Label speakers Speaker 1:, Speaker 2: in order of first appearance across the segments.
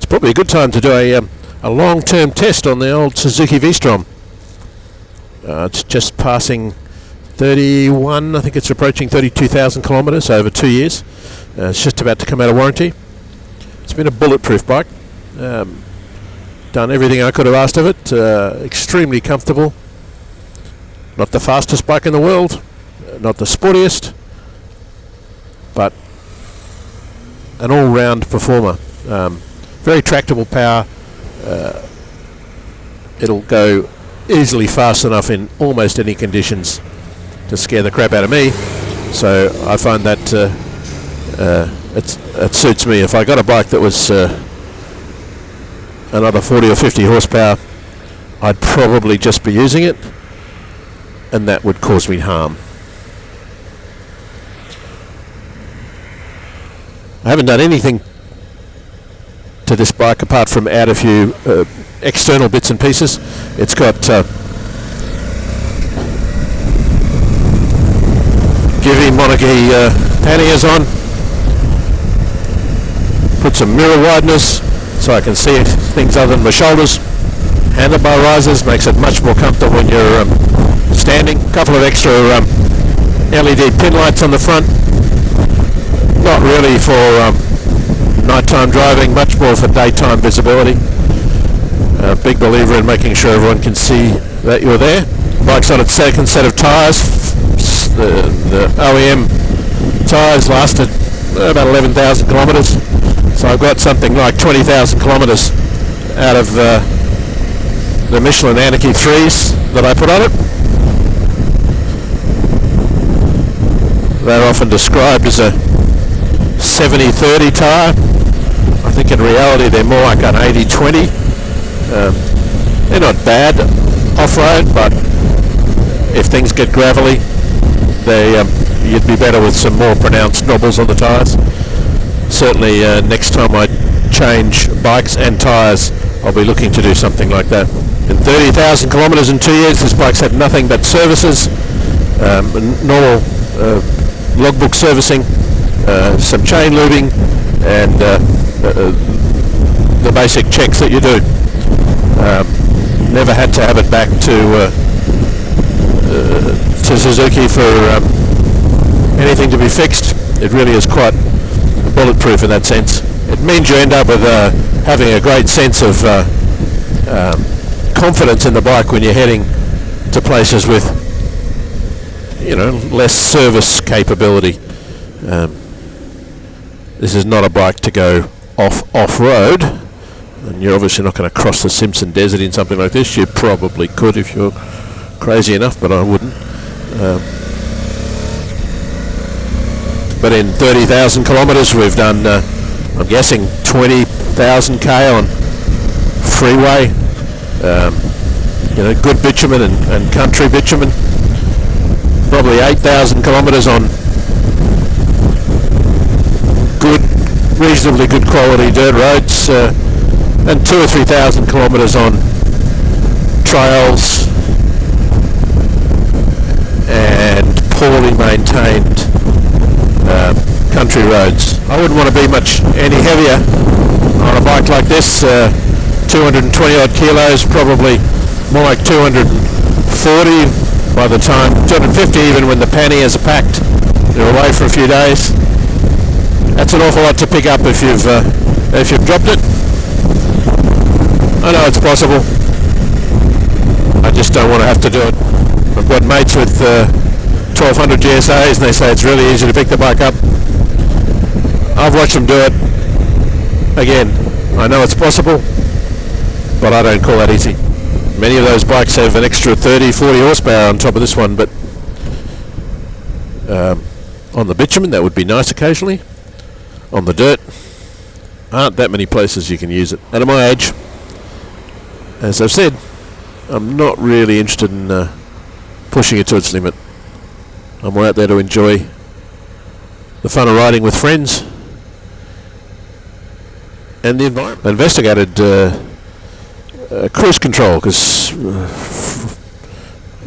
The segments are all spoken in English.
Speaker 1: probably a good time to do a long-term test on the old Suzuki V-Strom. It's just passing 31, I think it's approaching 32,000 kilometres over 2 years. It's just about to come out of warranty. It's been a bulletproof bike. Done everything I could have asked of it. Extremely comfortable. Not the fastest bike in the world, not the sportiest, but an all-round performer. Very tractable power. It'll go easily fast enough in almost any conditions to scare the crap out of me. So I find that it suits me. If I got a bike that was another 40 or 50 horsepower, I'd probably just be using it, and that would cause me harm. I haven't done anything to this bike apart from add a few external bits and pieces. It's got Givi monarchy panniers on. Put some mirror wideners so I can see things other than my shoulders. Handlebar risers, makes it much more comfortable when you're standing. A couple of extra LED pin lights on the front. Not really for nighttime driving, much more for daytime visibility. Big believer in making sure everyone can see that you're there. Bike's on its second set of tyres. The OEM tyres lasted about 11,000 kilometres. So I've got something like 20,000 kilometres out of the Michelin Anarchy 3s that I put on it. They're often described as a 70-30 tyre. I think in reality they're more like an 80-20. They're not bad off-road, but if things get gravelly, you'd be better with some more pronounced knobbles on the tyres. Certainly next time I change bikes and tyres, I'll be looking to do something like that. In 30,000 kilometres in 2 years, this bike's had nothing but services, normal logbook servicing, some chain lubing, and the basic checks that you do. Never had to have it back to Suzuki for anything to be fixed. It really is quite bulletproof in that sense. It means you end up with having a great sense of confidence in the bike when you're heading to places with, less service capability. This is not a bike to go off-road, and you're obviously not going to cross the Simpson Desert in something like this. You probably could if you're crazy enough, but I wouldn't. But in 30,000 kilometres we've done, I'm guessing 20,000 k on freeway, good bitumen and country bitumen. Probably 8,000 kilometres on reasonably good quality dirt roads, and 2,000 or 3,000 kilometres on trails and poorly maintained country roads. I wouldn't want to be much any heavier on a bike like this. 220 odd kilos, probably more like 240 by the time, 250 even when the panniers are packed. You're away for a few days. That's an awful lot to pick up if you've dropped it. I know it's possible. I just don't want to have to do it. I've got mates with 1200 GSAs and they say it's really easy to pick the bike up. I've watched them do it. Again, I know it's possible, but I don't call that easy. Many of those bikes have an extra 30, 40 horsepower on top of this one, but on the bitumen that would be nice occasionally. On the dirt, aren't that many places you can use it. And at my age, as I've said, I'm not really interested in pushing it to its limit. I'm more out there to enjoy the fun of riding with friends and the environment. I investigated cruise control because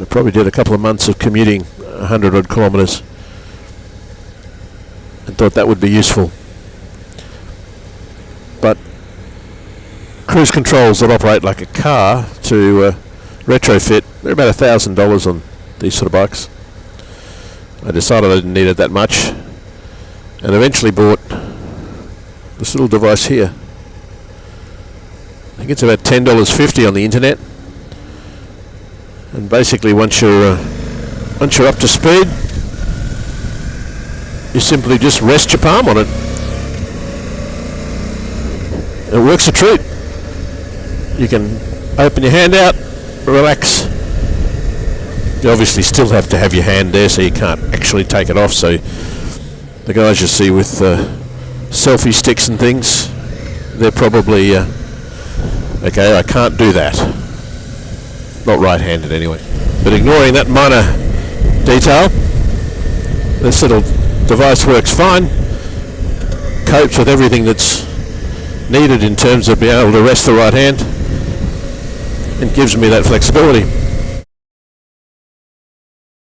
Speaker 1: I probably did a couple of months of commuting 100 odd kilometres and thought that would be useful. But cruise controls that operate like a car to retrofit. They're about $1,000 on these sort of bikes. I decided I didn't need it that much, and eventually bought this little device here. I think it's about $10.50 on the internet, and basically once you're up to speed, you simply just rest your palm on it. It works a treat. You can open your hand out, relax. You obviously still have to have your hand there, so you can't actually take it off. So the guys you see with selfie sticks and things, they're probably okay. I can't do that. Not right-handed anyway. But ignoring that minor detail, this little device works fine. Copes with everything that's needed in terms of being able to rest the right hand, and gives me that flexibility.